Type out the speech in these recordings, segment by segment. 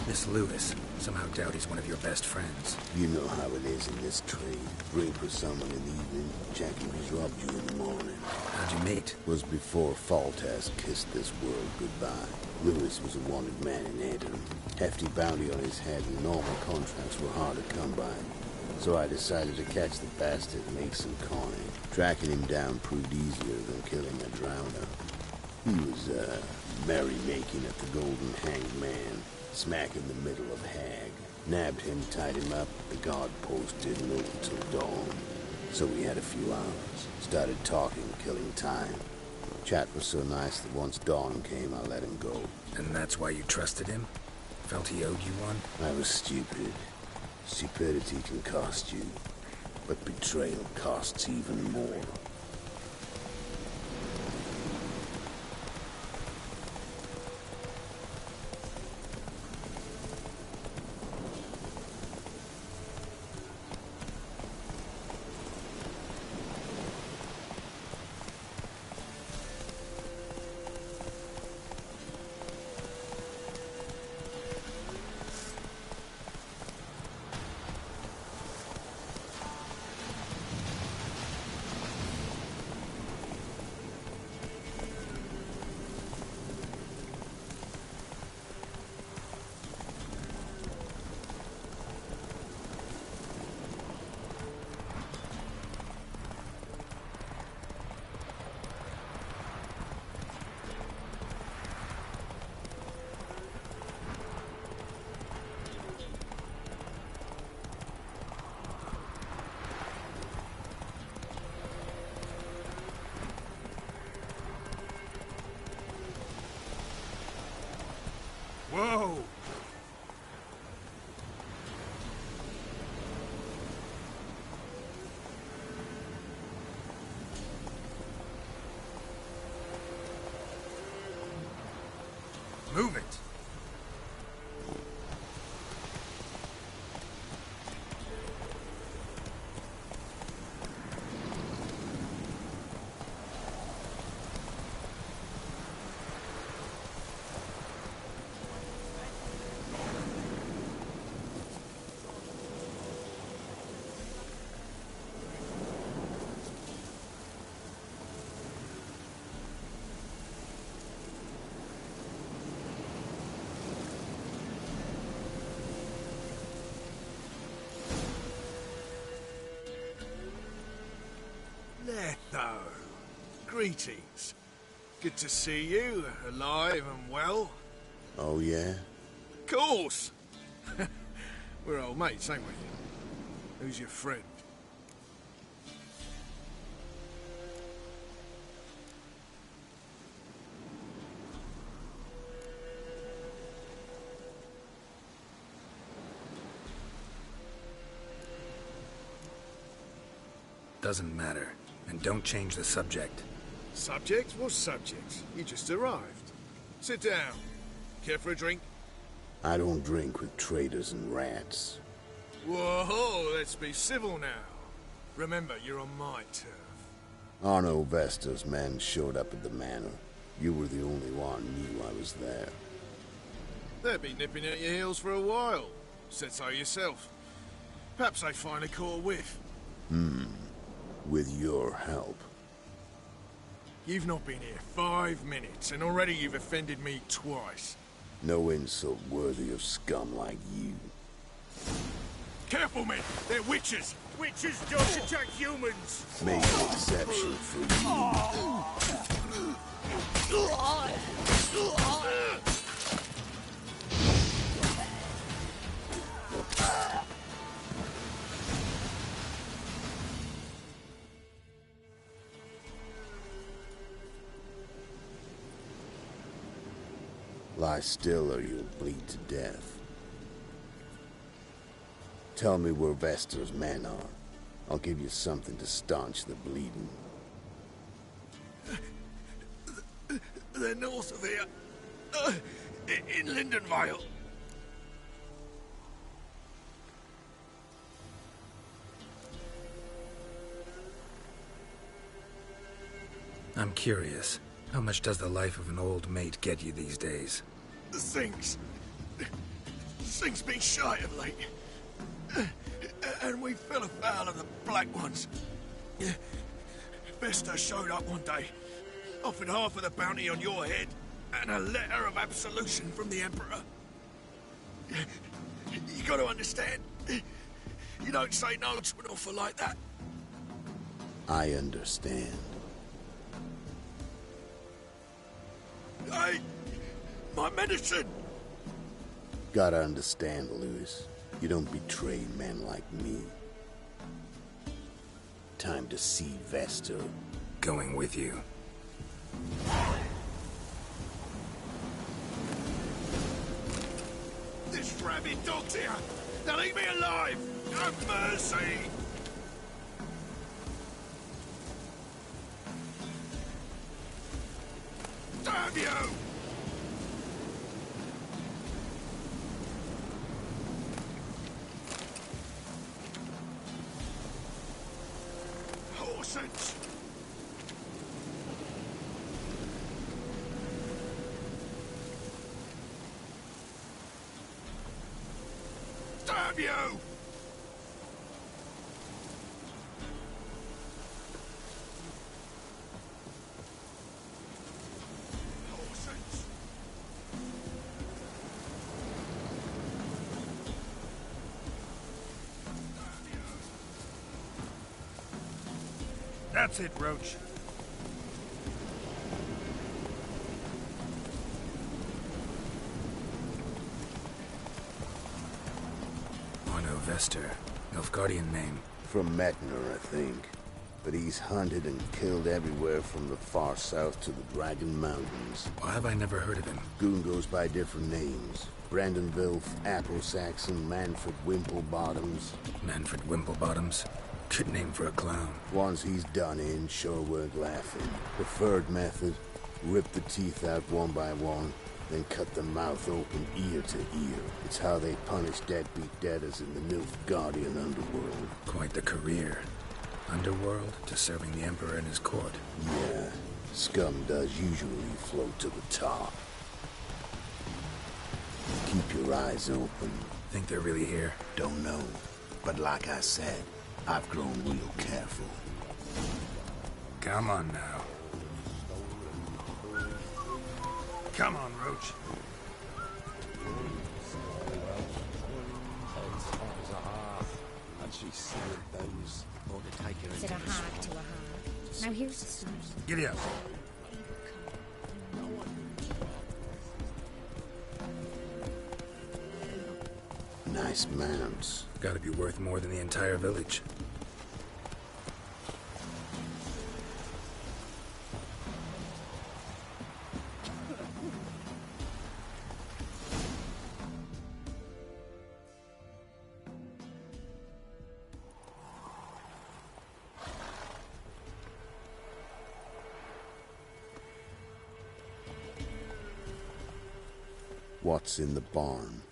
This Lewis. Somehow doubt he's one of your best friends. You know how it is in this trade. Drink with someone in the evening, Jackie robbed you in the morning. How'd you meet? Was before Faltas kissed this world goodbye. Lewis was a wanted man in Antrim. Hefty bounty on his head and normal contracts were hard to come by. So I decided to catch the bastard and make some coin. Tracking him down proved easier than killing a drowner. He was, merrymaking at the Golden Hanged Man, smack in the middle of Hag. Nabbed him, tied him up. The guard post didn't open till dawn. So we had a few hours. Started talking, killing time. Chat was so nice that once dawn came, I let him go. And that's why you trusted him? Felt he owed you one? I was stupid. Stupidity can cost you, but betrayal costs even more. Whoa! Move it! Letho, greetings. Good to see you, alive and well. Oh, yeah? Course! We're old mates, ain't we? Who's your friend? Doesn't matter. And don't change the subject. Subject? What subject? You just arrived. Sit down. Care for a drink? I don't drink with traitors and rats. Whoa, let's be civil now. Remember, you're on my turf. Arno Vesta's men showed up at the manor. You were the only one knew I was there. They've been nipping at your heels for a while. Said so yourself. Perhaps they finally caught a whiff. With your help. You've not been here 5 minutes, and already you've offended me twice. No insult worthy of scum like you. Careful, men! They're witches! Witches don't attack humans! Make an exception for you. Lie still or you'll bleed to death. Tell me where Vester's men are. I'll give you something to staunch the bleeding. They're north of here. In Lindenvale. I'm curious. How much does the life of an old mate get you these days? Things. Things been shy of late. And we fell afoul of the Black Ones. Vesta showed up one day, offered half of the bounty on your head, and a letter of absolution from the Emperor. You gotta understand, you don't say no to an offer like that. I understand. Hey, my medicine! Gotta understand, Lewis. You don't betray men like me. Time to see Vesta. Going with you. This rabid dog's here! They'll eat me alive! Have mercy! Damn you! Horses! Damn you! Horses! That's it, Roach. Arno Vester. Nilfgaardian name. From Metner, I think. But he's hunted and killed everywhere from the far south to the Dragon Mountains. Why have I never heard of him? Goon goes by different names. Brandon Vilf, Apple Saxon, Manfred Wimplebottoms. Manfred Wimplebottoms? Good name for a clown. Ones he's done in sure weren't laughing. Preferred method, rip the teeth out one by one, then cut the mouth open ear to ear. It's how they punish deadbeat debtors in the Nilfgaardian underworld. Quite the career. Underworld to serving the Emperor in his court. Yeah, scum does usually float to the top. Keep your eyes open. Think they're really here? Don't know, but like I said, I've grown real careful. Come on now. Come on, Roach. Is it a hag to a hag? Now here's the story. Giddy up. Nice mounts. Gotta be worth more than the entire village. What's in the barn?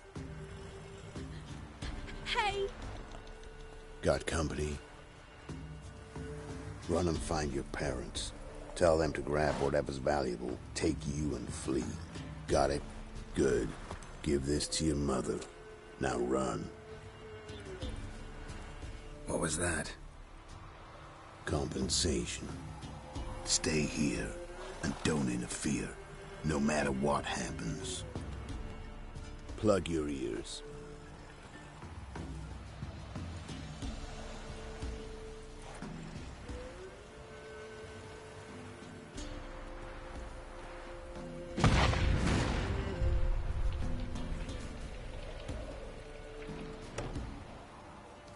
Hey! Got company? Run and find your parents. Tell them to grab whatever's valuable, take you and flee. Got it? Good. Give this to your mother. Now run. What was that? Compensation. Stay here and don't interfere, no matter what happens. Plug your ears.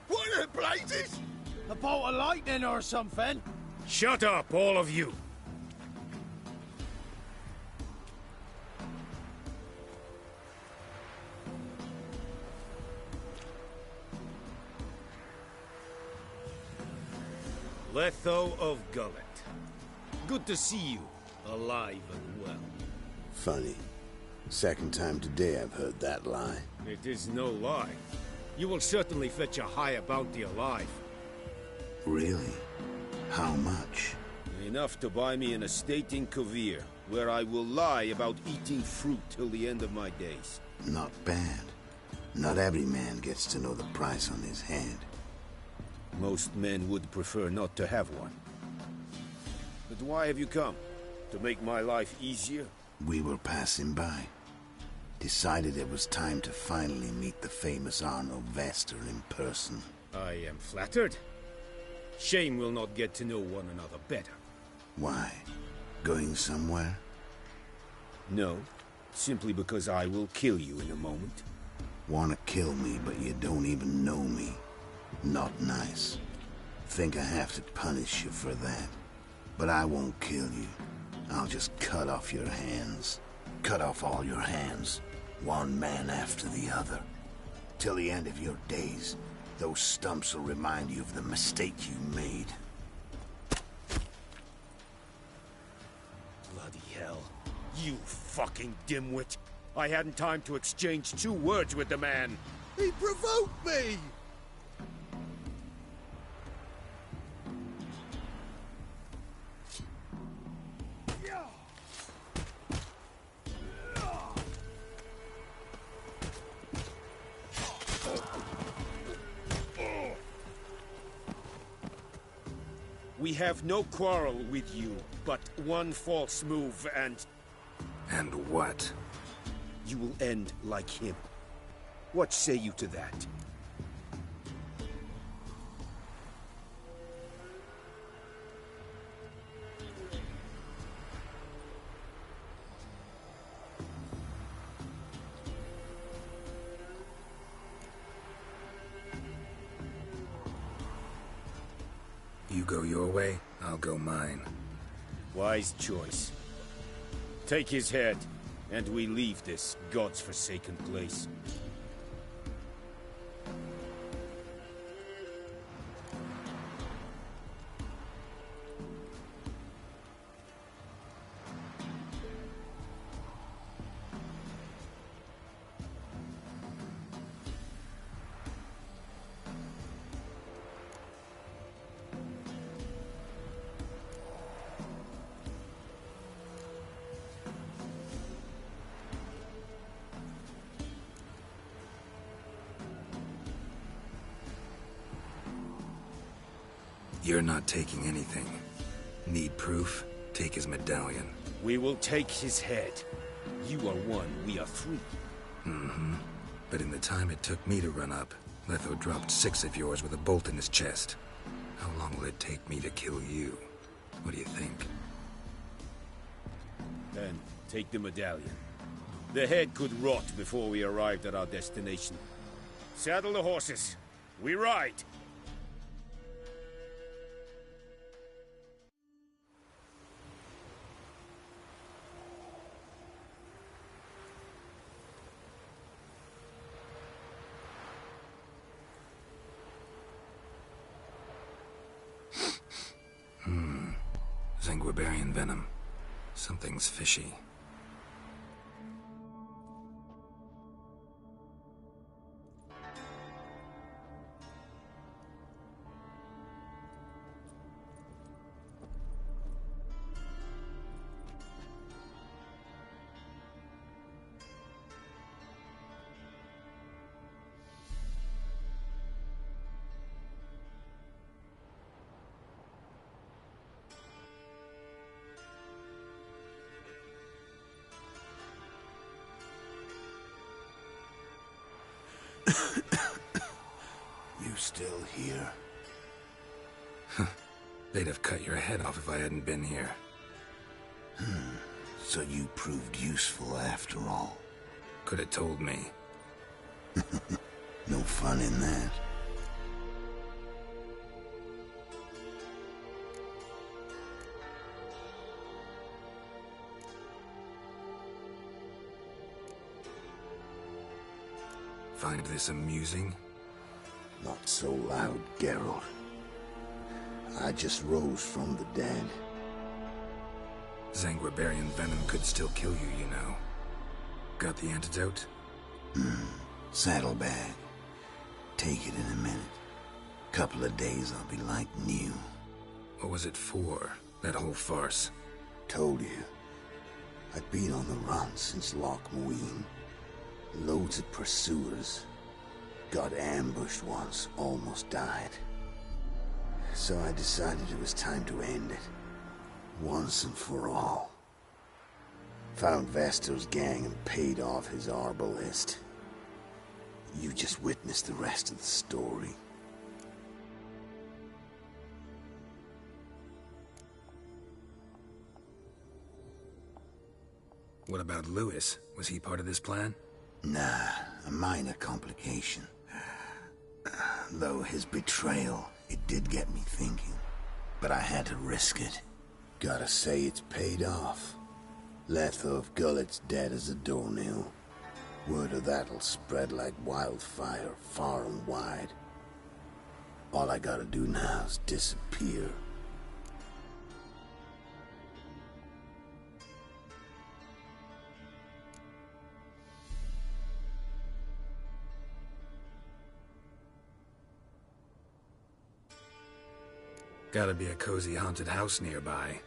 What the blazes? A bolt of lightning or something? Shut up, all of you! Letho of Gullet. Good to see you, alive and well. Funny. Second time today I've heard that lie. It is no lie. You will certainly fetch a higher bounty alive. Really? How much? Enough to buy me an estate in Kovir, where I will lie about eating fruit till the end of my days. Not bad. Not every man gets to know the price on his head. Most men would prefer not to have one. But why have you come? To make my life easier? We were passing by. Decided it was time to finally meet the famous Arno Vester in person. I am flattered. Shame we'll not get to know one another better. Why? Going somewhere? No, simply because I will kill you in a moment. Wanna kill me, but you don't even know me. Not nice. Think I have to punish you for that. But I won't kill you. I'll just cut off your hands. Cut off all your hands. One man after the other. Till the end of your days, those stumps will remind you of the mistake you made. Bloody hell. You fucking dimwit. I hadn't time to exchange 2 words with the man. He provoked me! We have no quarrel with you, but one false move and And what? you will end like him. What say you to that? You go your way, I'll go mine. Wise choice. Take his head, and we leave this God's forsaken place. You're not taking anything. Need proof? Take his medallion. We will take his head. You are 1, we are 3. Mm-hmm. But in the time it took me to run up, Letho dropped 6 of yours with a bolt in his chest. How long will it take me to kill you? What do you think? Then, take the medallion. The head could rot before we arrived at our destination. Saddle the horses. We ride! Zanguibarian venom. Something's fishy. You still here? They'd have cut your head off if I hadn't been here. So you proved useful after all. Could have told me. No fun in that. Find this amusing? Not so loud, Geralt. I just rose from the dead. Zanguibarian venom could still kill you, you know. Got the antidote? Saddlebag. Take it in a minute. Couple of days I'll be like new. What was it for, that whole farce? Told you. I've been on the run since Loch Muin. Loads of pursuers. Got ambushed once, almost died. So I decided it was time to end it. Once and for all. Found Vasto's gang and paid off his arbalist. You just witnessed the rest of the story. What about Lewis? Was he part of this plan? Nah, a minor complication. Though his betrayal, it did get me thinking. But I had to risk it. Gotta say it's paid off. Letho of Gullet's dead as a doornail. Word of that'll spread like wildfire far and wide. All I gotta do now is disappear. Gotta be a cozy haunted house nearby.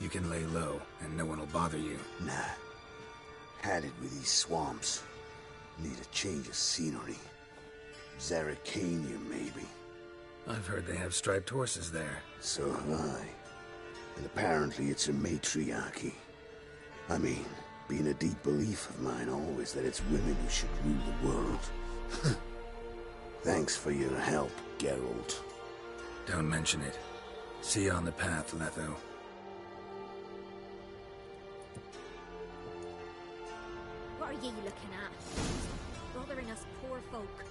You can lay low, and no one will bother you. Nah. Had it with these swamps. Need a change of scenery. Zaracania, maybe. I've heard they have striped horses there. So have I. And apparently it's a matriarchy. I mean, been a deep belief of mine always that it's women who should rule the world. Thanks for your help, Geralt. Don't mention it. See you on the path, Letho. What are ye looking at? Bothering us poor folk.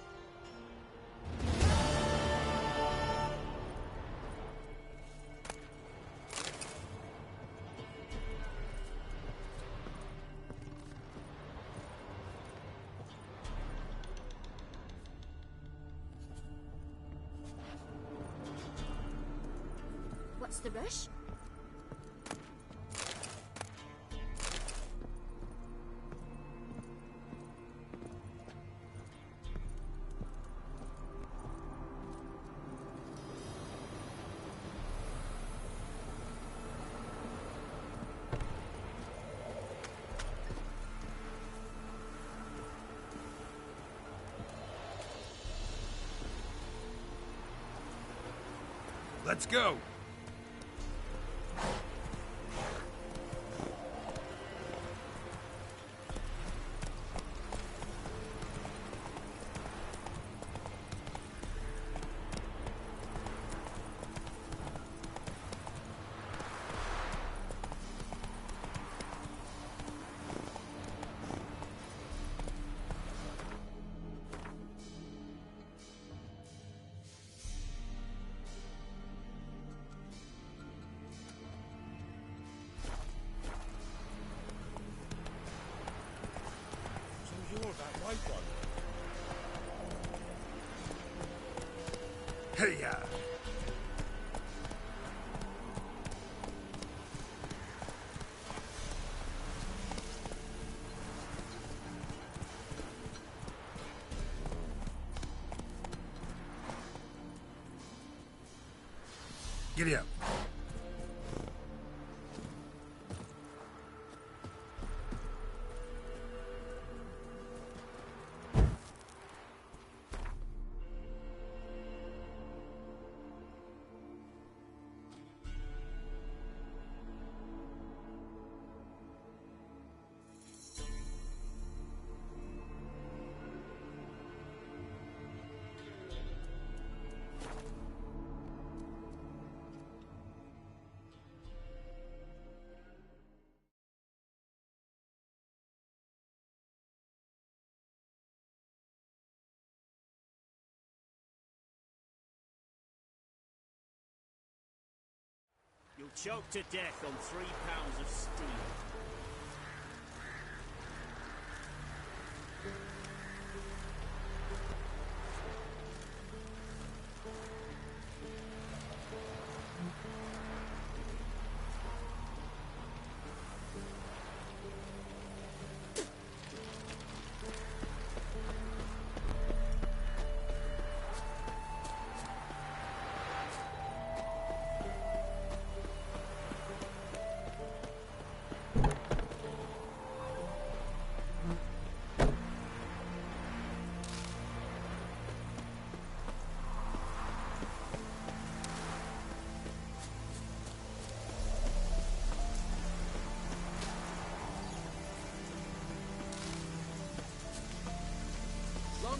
What's the rush? Let's go! Hey, ya! Giddy up. You'll choke to death on 3 pounds of steel.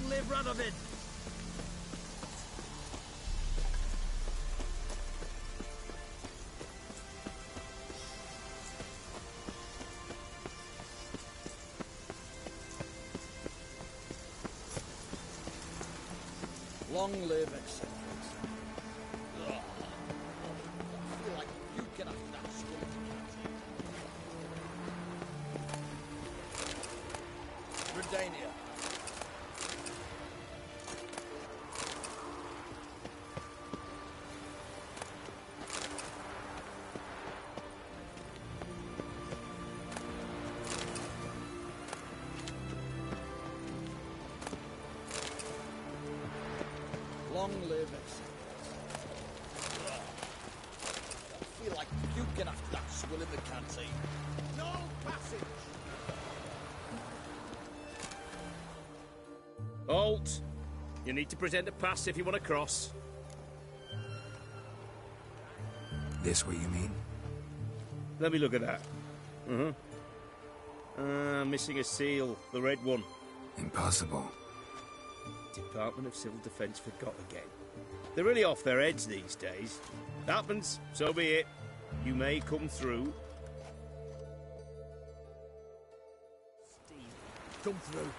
live Radovid! Long live acceptance. I feel like you get off that school. Redania. Long live acceptance. I feel like you get off that swill in the canteen. No passage! Halt! You need to present a pass if you want to cross. This way, you mean? Let me look at that. Missing a seal, the red one. Impossible. Department of Civil Defence forgot again. They're really off their heads these days. Happens, so be it. You may come through. Steve, come through.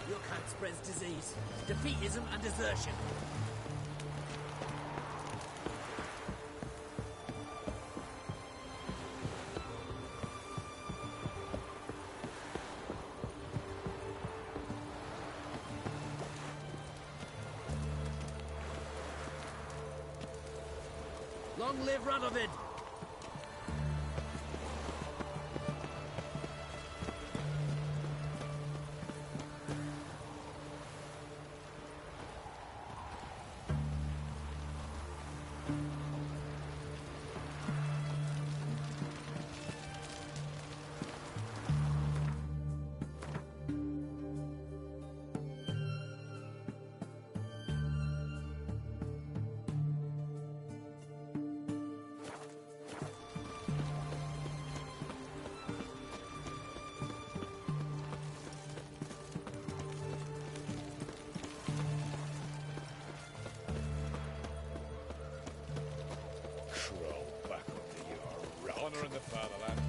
Your kind spreads disease, defeatism and desertion. Long live Radovid! Honor in the fatherland.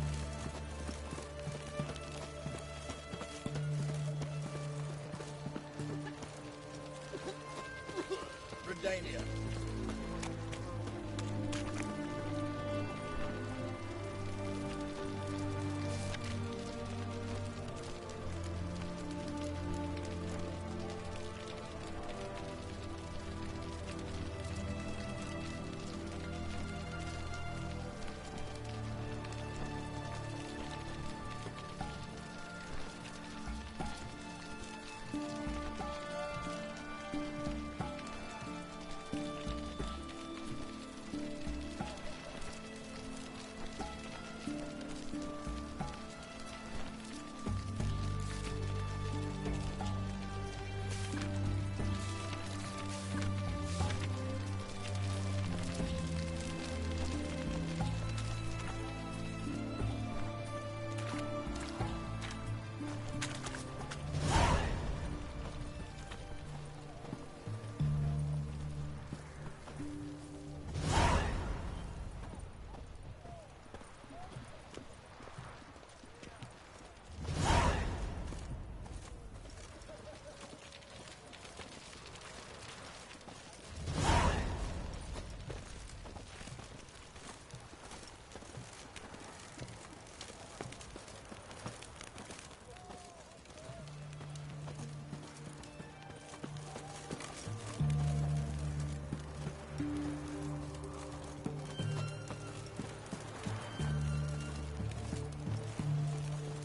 Redania.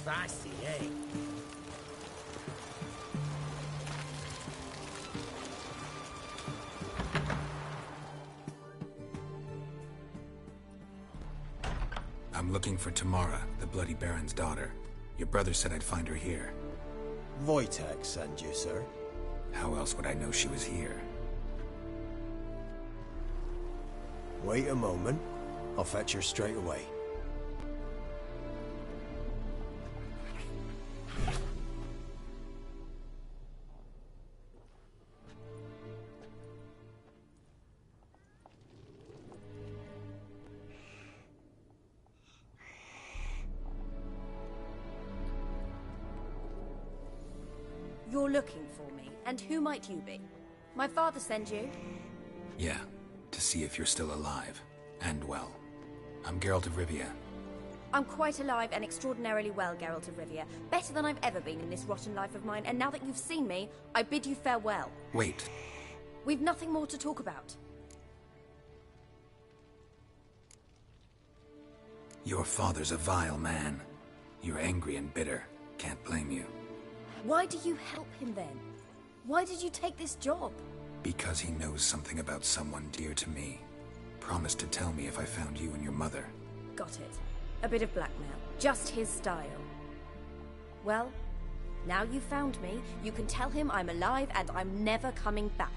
Spicy, eh? I'm looking for Tamara, the Bloody Baron's daughter. Your brother said I'd find her here. Wojtek sent you, sir. How else would I know she was here? Wait a moment. I'll fetch her straight away. You're looking for me, and who might you be? My father sent you? Yeah, to see if you're still alive. And well. I'm Geralt of Rivia. I'm quite alive and extraordinarily well, Geralt of Rivia. Better than I've ever been in this rotten life of mine, and now that you've seen me, I bid you farewell. Wait. We've nothing more to talk about. Your father's a vile man. You're angry and bitter. Can't blame you. Why do you help him then? Why did you take this job? Because he knows something about someone dear to me. Promised to tell me if I found you and your mother. Got it. A bit of blackmail. Just his style. Well, now you found me, you can tell him I'm alive and I'm never coming back.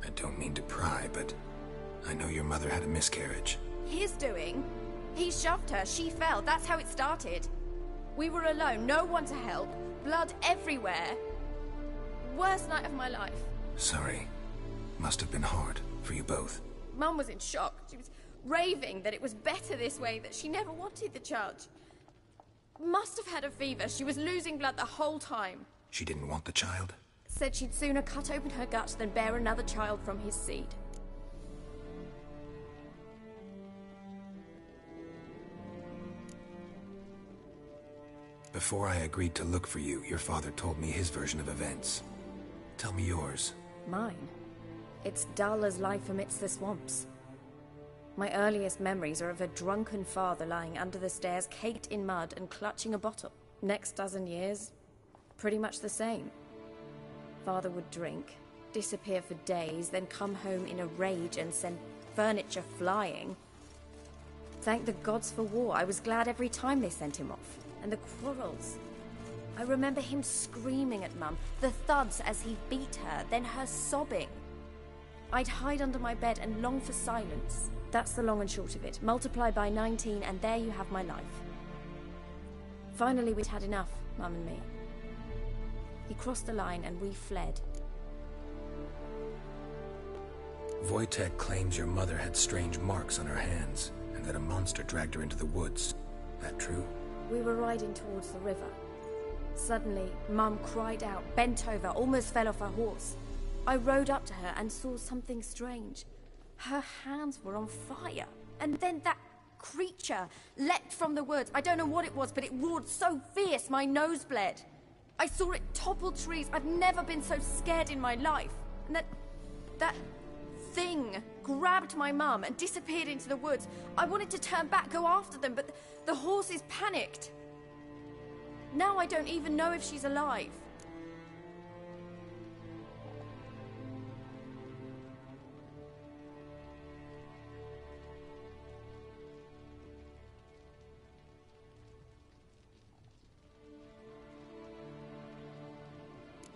I don't mean to pry, but I know your mother had a miscarriage. His doing? He shoved her, she fell, that's how it started. We were alone, no one to help, blood everywhere. Worst night of my life. Sorry. Must have been hard for you both. Mum was in shock. She was raving that it was better this way, that she never wanted the child. Must have had a fever. She was losing blood the whole time. She didn't want the child? Said she'd sooner cut open her gut than bear another child from his seed. Before I agreed to look for you, your father told me his version of events. Tell me yours. Mine? It's dull as life amidst the swamps. My earliest memories are of a drunken father lying under the stairs, caked in mud and clutching a bottle. Next dozen years, pretty much the same. Father would drink, disappear for days, then come home in a rage and send furniture flying. Thank the gods for war. I was glad every time they sent him off. And the quarrels. I remember him screaming at Mum, the thuds as he beat her, then her sobbing. I'd hide under my bed and long for silence. That's the long and short of it. Multiply by 19 and there you have my life. Finally we'd had enough, Mum and me. He crossed the line and we fled. Wojtek claims your mother had strange marks on her hands, and that a monster dragged her into the woods. That true? We were riding towards the river. Suddenly, Mum cried out, bent over, almost fell off her horse. I rode up to her and saw something strange. Her hands were on fire. And then that creature leapt from the woods. I don't know what it was, but it roared so fierce my nose bled. I saw it topple trees. I've never been so scared in my life. And that thing grabbed my mum and disappeared into the woods. I wanted to turn back, go after them, but the horses panicked. Now I don't even know if she's alive.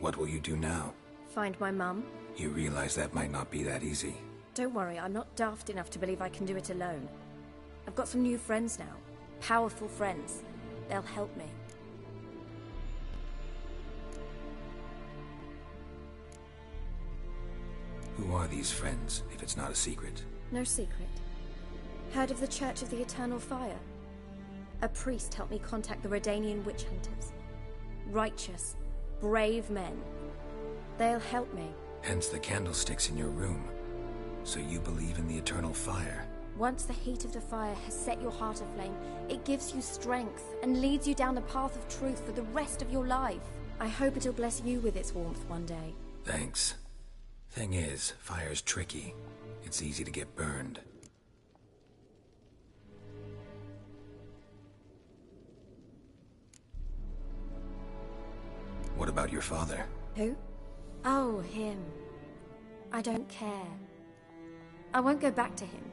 What will you do now? Find my mum. You realize that might not be that easy. Don't worry, I'm not daft enough to believe I can do it alone. I've got some new friends now. Powerful friends. They'll help me. Who are these friends, if it's not a secret? No secret. Heard of the Church of the Eternal Fire? A priest helped me contact the Redanian witch hunters. Righteous, brave men. They'll help me. Hence the candlesticks in your room. So you believe in the eternal fire? Once the heat of the fire has set your heart aflame, it gives you strength and leads you down the path of truth for the rest of your life. I hope it'll bless you with its warmth one day. Thanks. Thing is, fire's tricky. It's easy to get burned. What about your father? Who? Oh, him. I don't care. I won't go back to him.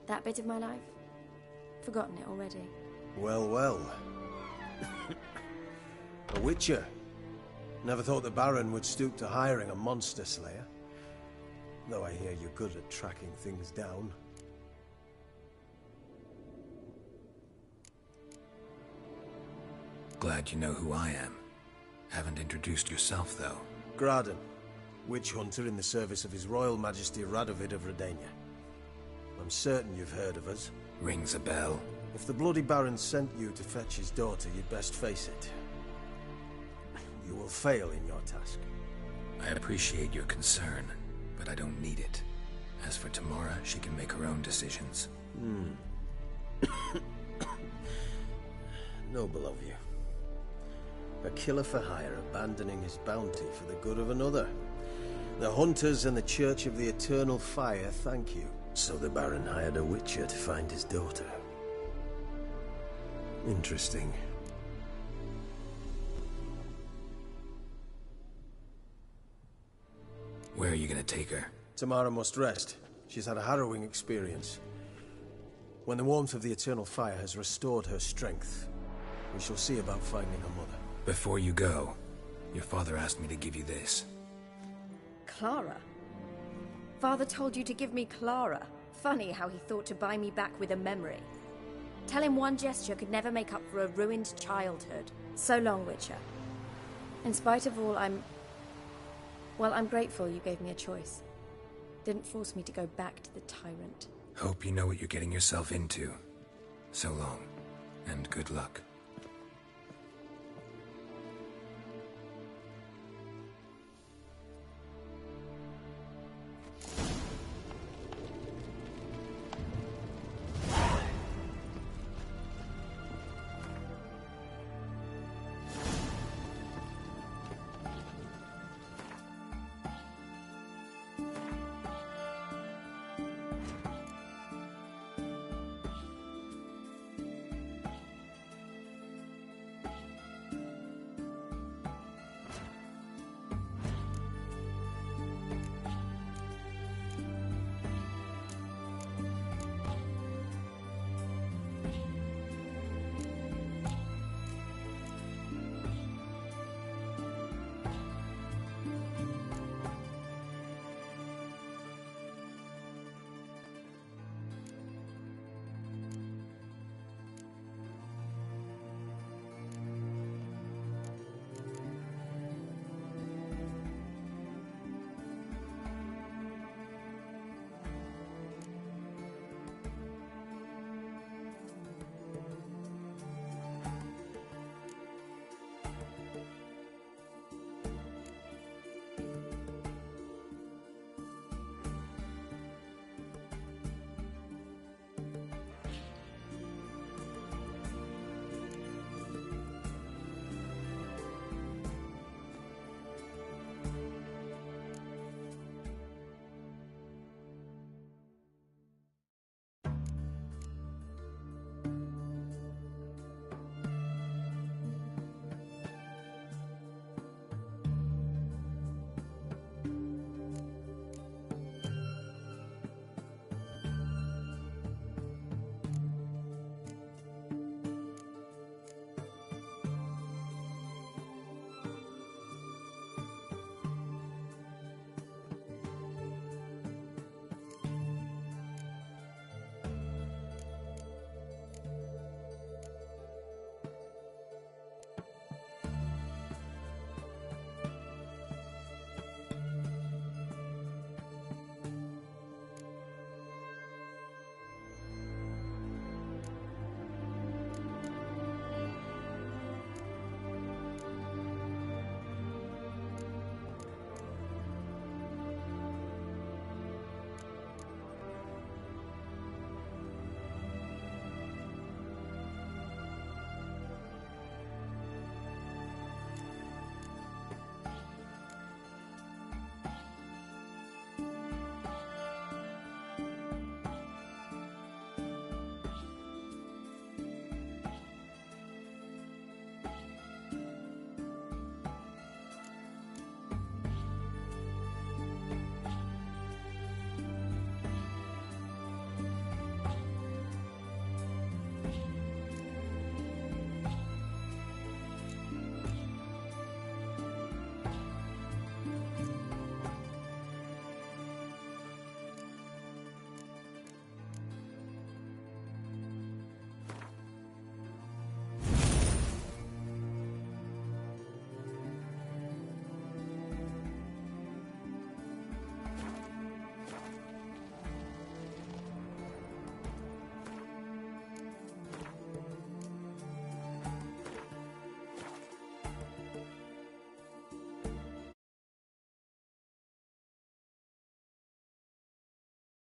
That bit of my life? Forgotten it already. Well, well. A witcher. Never thought the Baron would stoop to hiring a monster slayer. Though I hear you're good at tracking things down. Glad you know who I am. Haven't introduced yourself, though. Graden, witch hunter in the service of His Royal Majesty Radovid of Redania. I'm certain you've heard of us. Rings a bell. If the Bloody Baron sent you to fetch his daughter, you'd best face it. You will fail in your task. I appreciate your concern, but I don't need it. As for Tamara, she can make her own decisions. Noble of you. A killer for hire abandoning his bounty for the good of another. The Hunters and the Church of the Eternal Fire thank you. So the Baron hired a witcher to find his daughter. Interesting. Where are you gonna take her? Tamara must rest. She's had a harrowing experience. When the warmth of the Eternal Fire has restored her strength, we shall see about finding her mother. Before you go, your father asked me to give you this. Clara? Father told you to give me Clara. Funny how he thought to buy me back with a memory. Tell him one gesture could never make up for a ruined childhood. So long, Witcher. In spite of all, I'm grateful you gave me a choice. Didn't force me to go back to the tyrant. Hope you know what you're getting yourself into. So long, and good luck.